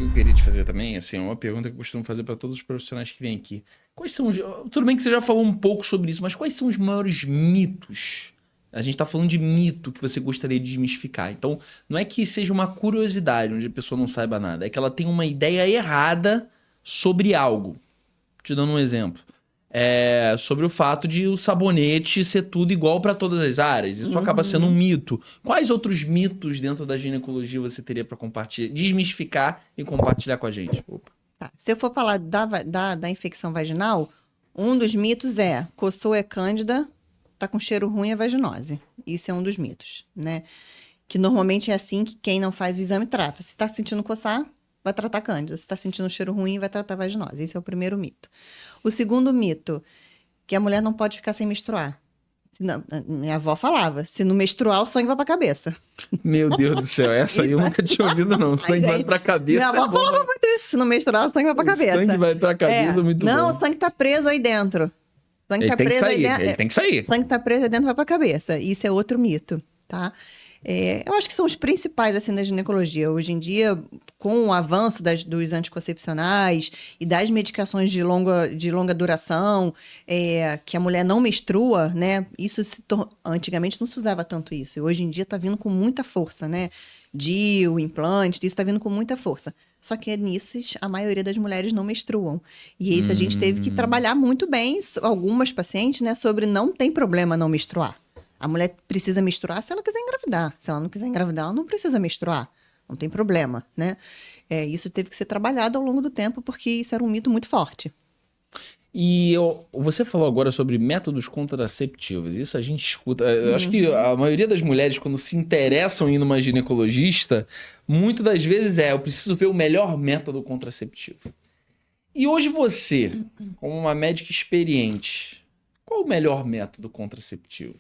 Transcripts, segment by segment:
eu queria te fazer também, assim, uma pergunta que eu costumo fazer para todos os profissionais que vêm aqui. Quais são os... Tudo bem que você já falou um pouco sobre isso, mas quais são os maiores mitos? A gente tá falando de mito que você gostaria de desmistificar. Então, não é que seja uma curiosidade onde a pessoa não saiba nada, é que ela tem uma ideia errada sobre algo. Te dando um exemplo. Sobre o fato de o sabonete ser tudo igual para todas as áreas. Isso acaba sendo um mito. Quais outros mitos dentro da ginecologia você teria para compartilhar, desmistificar e compartilhar com a gente? Opa. Tá. Se eu for falar da infecção vaginal, um dos mitos é coçou é cândida, tá com cheiro ruim é vaginose. Isso é um dos mitos, né? Que normalmente é assim que quem não faz o exame trata. Se tá sentindo coçar, vai tratar cândida. Se tá sentindo cheiro ruim, vai tratar vaginose. Esse é o primeiro mito. O segundo mito, que a mulher não pode ficar sem menstruar. Não, minha avó falava, se não menstruar, o sangue vai pra cabeça. Meu Deus do céu, essa aí eu nunca tinha ouvido, não. O sangue vai pra cabeça. Minha avó falava muito isso, se não menstruar, o sangue vai pra cabeça. O sangue vai pra cabeça, muito bom. Não, o sangue tá preso aí dentro. O sangue tá preso aí dentro. Ele tem que sair. O sangue tá preso aí dentro, vai pra cabeça. Isso é outro mito, tá? Eu acho que são os principais, assim, da ginecologia. Hoje em dia, com o avanço dos anticoncepcionais e das medicações de longa duração, que a mulher não menstrua, né? Antigamente não se usava tanto isso. E hoje em dia tá vindo com muita força, né? DIU, implante, isso tá vindo com muita força. Só que nisso a maioria das mulheres não menstruam. E isso a gente teve que trabalhar muito bem, algumas pacientes, né? Sobre não tem problema não menstruar. A mulher precisa menstruar se ela quiser engravidar. Se ela não quiser engravidar, ela não precisa menstruar. Não tem problema, né? Isso teve que ser trabalhado ao longo do tempo, porque isso era um mito muito forte. E você falou agora sobre métodos contraceptivos. Isso a gente escuta. Eu acho que a maioria das mulheres, quando se interessam em ir numa ginecologista, muitas das vezes eu preciso ver o melhor método contraceptivo. E hoje você, como uma médica experiente, qual o melhor método contraceptivo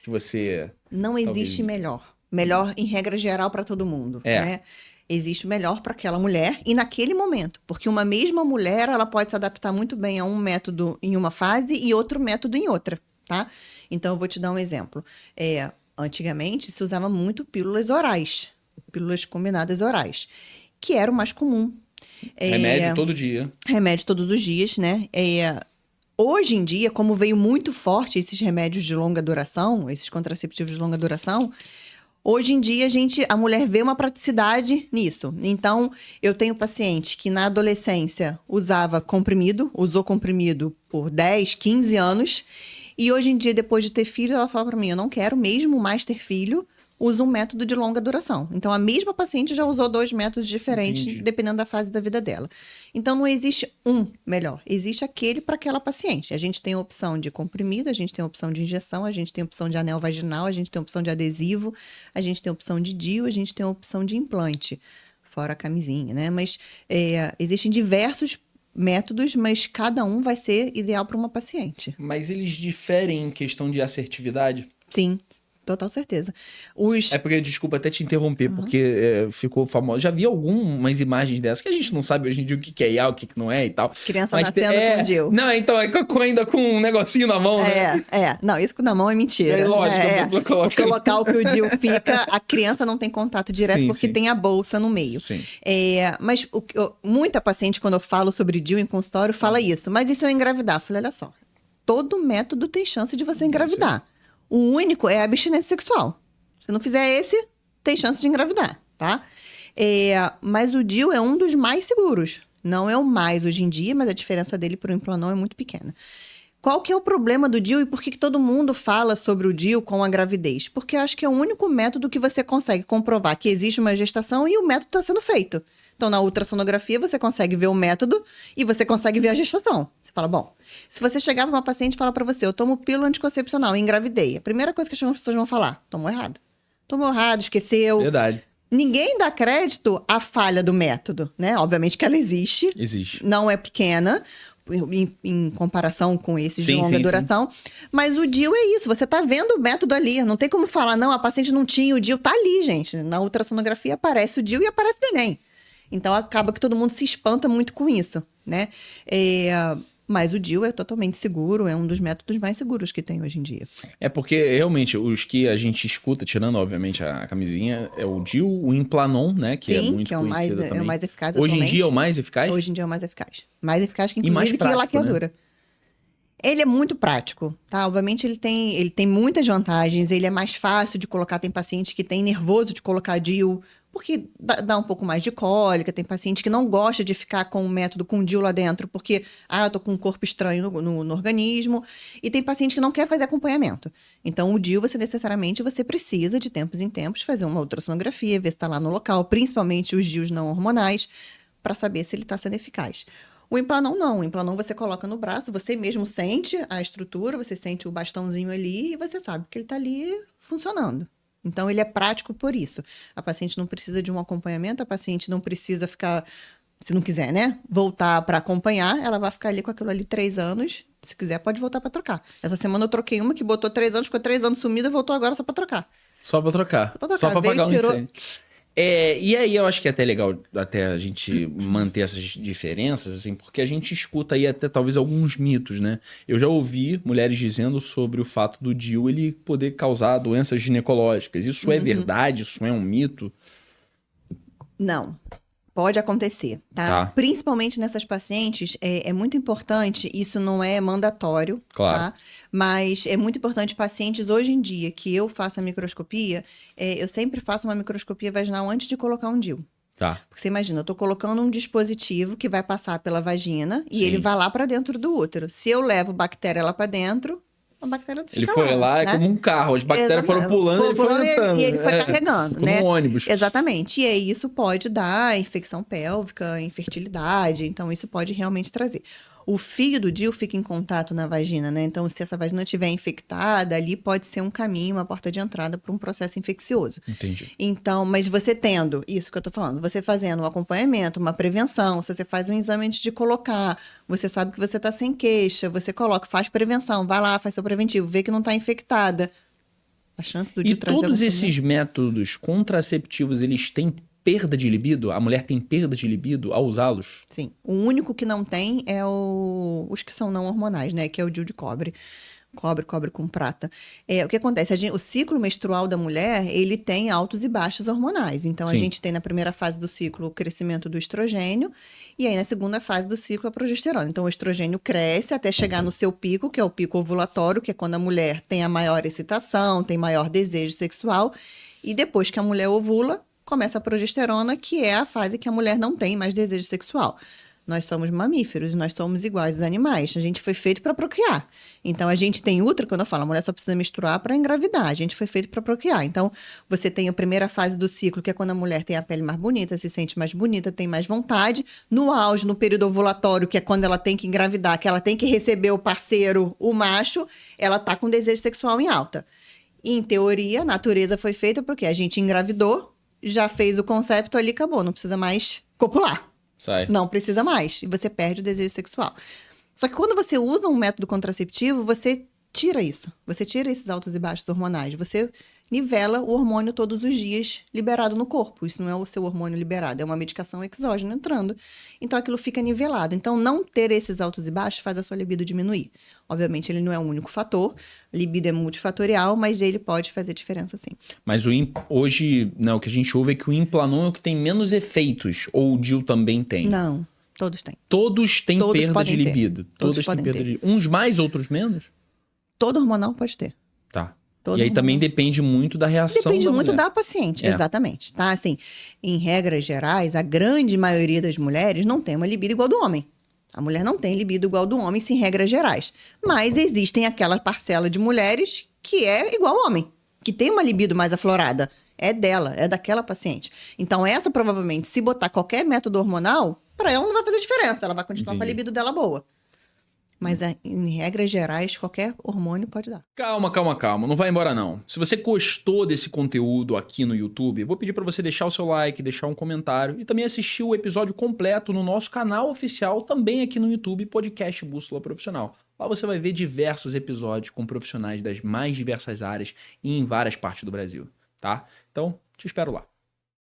que você... Não existe melhor. Melhor em regra geral para todo mundo, né? Existe o melhor para aquela mulher e naquele momento. Porque uma mesma mulher, ela pode se adaptar muito bem a um método em uma fase e outro método em outra, tá? Então, eu vou te dar um exemplo. Antigamente, se usava muito pílulas orais. Pílulas combinadas orais. Que era o mais comum. Remédio todo dia. Remédio todos os dias, né? Hoje em dia, como veio muito forte esses remédios de longa duração, esses contraceptivos de longa duração, hoje em dia a mulher vê uma praticidade nisso. Então, eu tenho paciente que na adolescência usou comprimido por 10, 15 anos, e hoje em dia, depois de ter filho, ela fala para mim, eu não quero mesmo mais ter filho, usa um método de longa duração. Então, a mesma paciente já usou 2 métodos diferentes, dependendo da fase da vida dela. Então, não existe um melhor. Existe aquele para aquela paciente. A gente tem a opção de comprimido, a gente tem a opção de injeção, a gente tem a opção de anel vaginal, a gente tem a opção de adesivo, a gente tem a opção de DIU, a gente tem a opção de implante, fora a camisinha, né? Mas existem diversos métodos, mas cada um vai ser ideal para uma paciente. Mas eles diferem em questão de assertividade? Sim. Total certeza. Porque, desculpa até te interromper, porque ficou famoso. Já vi algumas imagens dessas que a gente não sabe hoje em dia o que é IA, o que não é e tal. Criança nascendo com DIU. Não, então, ainda com um negocinho na mão, né? Não, isso na mão é mentira. Lógico. Porque o local que o DIU fica, a criança não tem contato direto, porque tem a bolsa no meio. Mas muita paciente, quando eu falo sobre DIU em consultório, fala isso. Mas e se eu engravidar? Eu falei, olha só, todo método tem chance de você engravidar. O único é a abstinência sexual. Se não fizer esse, tem chance de engravidar, tá? Mas o DIU é um dos mais seguros. Não é o mais hoje em dia, mas a diferença dele para o Implanon é muito pequena. Qual que é o problema do DIU e por que todo mundo fala sobre o DIU com a gravidez? Porque eu acho que é o único método que você consegue comprovar que existe uma gestação e o método está sendo feito. Então, na ultrassonografia, você consegue ver o método e você consegue ver a gestação. Você fala, bom, se você chegar para uma paciente e falar para você, eu tomo pílula anticoncepcional e engravidei, a primeira coisa que as pessoas vão falar, tomou errado, esqueceu. Verdade. Ninguém dá crédito à falha do método, né? Obviamente que ela existe. Existe. Não é pequena, em comparação com esses de longa duração. Mas o DIU é isso, você tá vendo o método ali. Não tem como falar, não, a paciente não tinha, o DIU tá ali, gente. Na ultrassonografia aparece o DIU e aparece o neném. Então, acaba que todo mundo se espanta muito com isso, né? Mas o DIU é totalmente seguro, é um dos métodos mais seguros que tem hoje em dia. É porque, realmente, os que a gente escuta, tirando, obviamente, a camisinha, é o DIU, o Implanon, né? Que é Sim, muito que é o mais, conhecido também. eficaz Hoje em atualmente. dia é o mais eficaz? Hoje em dia é o mais eficaz. Mais eficaz que, E mais inclusive, que prático, laqueadura. Ele é muito prático, tá? Obviamente ele tem muitas vantagens, ele é mais fácil de colocar. Tem paciente que tem nervoso de colocar DIU, porque dá um pouco mais de cólica. Tem paciente que não gosta de ficar com o método com DIU lá dentro, porque, eu tô com um corpo estranho no organismo. E tem paciente que não quer fazer acompanhamento. Então, o DIU, você precisa, de tempos em tempos, fazer uma ultrassonografia, ver se está lá no local, principalmente os DIUs não hormonais, para saber se ele está sendo eficaz. O Implanon não. O Implanon você coloca no braço, você mesmo sente a estrutura, você sente o bastãozinho ali e você sabe que ele está ali funcionando. Então, ele é prático por isso. A paciente não precisa de um acompanhamento, a paciente não precisa ficar, se não quiser, né? Voltar para acompanhar, ela vai ficar ali com aquilo ali 3 anos. Se quiser, pode voltar para trocar. Essa semana eu troquei uma que botou 3 anos, ficou 3 anos sumida e voltou agora só para trocar. Só pra trocar. Só pra Veio, pagar o tirou. incêndio. E aí eu acho que é até legal até a gente manter essas diferenças, assim, porque a gente escuta aí até talvez alguns mitos, né? Eu já ouvi mulheres dizendo sobre o fato do DIU ele poder causar doenças ginecológicas. Isso é verdade? Isso é um mito? Não. Pode acontecer, tá? Principalmente nessas pacientes, é muito importante, isso não é mandatório, Claro. tá? Mas é muito importante pacientes hoje em dia que eu faço a microscopia, eu sempre faço uma microscopia vaginal antes de colocar um DIU. Tá. Porque você imagina, eu tô colocando um dispositivo que vai passar pela vagina e Sim. ele vai lá para dentro do útero. Se eu levo bactéria lá para dentro, a bactéria fica Ele foi lá, né? é como um carro, as bactérias foram pulando, ele foi entrando. E ele foi carregando, como né? um ônibus. Exatamente. E aí isso pode dar infecção pélvica, infertilidade, então isso pode realmente trazer. O fio do DIU fica em contato na vagina, né? Então, se essa vagina estiver infectada, ali pode ser um caminho, uma porta de entrada para um processo infeccioso. Entendi. Então, mas você tendo, isso que eu tô falando, você fazendo um acompanhamento, uma prevenção, se você faz um exame antes de colocar, você sabe que você tá sem queixa, você coloca, faz prevenção, vai lá, faz seu preventivo, vê que não tá infectada. A chance do DIU trazer todos algum esses métodos contraceptivos, eles têm perda de libido? A mulher tem perda de libido ao usá-los? Sim. O único que não tem é os que são não hormonais, né? Que é o DIU de cobre. Cobre com prata. O que acontece? O ciclo menstrual da mulher, ele tem altos e baixos hormonais. Então, a gente tem na primeira fase do ciclo o crescimento do estrogênio e aí na segunda fase do ciclo a progesterona. Então, o estrogênio cresce até chegar no seu pico, que é o pico ovulatório, que é quando a mulher tem a maior excitação, tem maior desejo sexual. E depois que a mulher ovula, começa a progesterona, que é a fase que a mulher não tem mais desejo sexual. Nós somos mamíferos, nós somos iguais aos animais. A gente foi feito para procriar. Então, a gente tem útero, quando eu falo, a mulher só precisa menstruar para engravidar. A gente foi feito para procriar. Então, você tem a primeira fase do ciclo, que é quando a mulher tem a pele mais bonita, se sente mais bonita, tem mais vontade. No auge, no período ovulatório, que é quando ela tem que engravidar, que ela tem que receber o parceiro, o macho, ela tá com desejo sexual em alta. Em teoria, a natureza foi feita porque a gente engravidou, já fez o concepto ali, acabou. Não precisa mais copular. Sai. Não precisa mais. E você perde o desejo sexual. Só que quando você usa um método contraceptivo, você tira isso. Você tira esses altos e baixos hormonais. Você nivela o hormônio todos os dias liberado no corpo. Isso não é o seu hormônio liberado, é uma medicação exógena entrando. Então aquilo fica nivelado. Então não ter esses altos e baixos faz a sua libido diminuir. Obviamente ele não é o único fator. Libido é multifatorial, mas ele pode fazer diferença sim. Mas hoje, o que a gente ouve é que o Implanon é o que tem menos efeitos. Ou o DIU também tem? Não, todos têm. Todos têm perda de podem ter. libido. Todos têm podem perda ter. de libido. Uns mais, outros menos? Todo hormonal pode ter. Tá. Todo e aí hormonal. também depende muito da reação Depende da muito mulher. da paciente, É. exatamente, tá? Assim, em regras gerais, a grande maioria das mulheres não tem uma libido igual do homem. A mulher não tem libido igual do homem, sim, em regras gerais. Mas existem aquela parcela de mulheres que é igual ao homem, que tem uma libido mais aflorada. É dela, é daquela paciente. Então, essa provavelmente, se botar qualquer método hormonal, para ela não vai fazer diferença. Ela vai continuar com a libido dela boa. Mas, em regras gerais, qualquer hormônio pode dar. Calma. Não vai embora, não. Se você gostou desse conteúdo aqui no YouTube, eu vou pedir para você deixar o seu like, deixar um comentário e também assistir o episódio completo no nosso canal oficial, também aqui no YouTube, Podcast Bússola Profissional. Lá você vai ver diversos episódios com profissionais das mais diversas áreas e em várias partes do Brasil, tá? Então, te espero lá.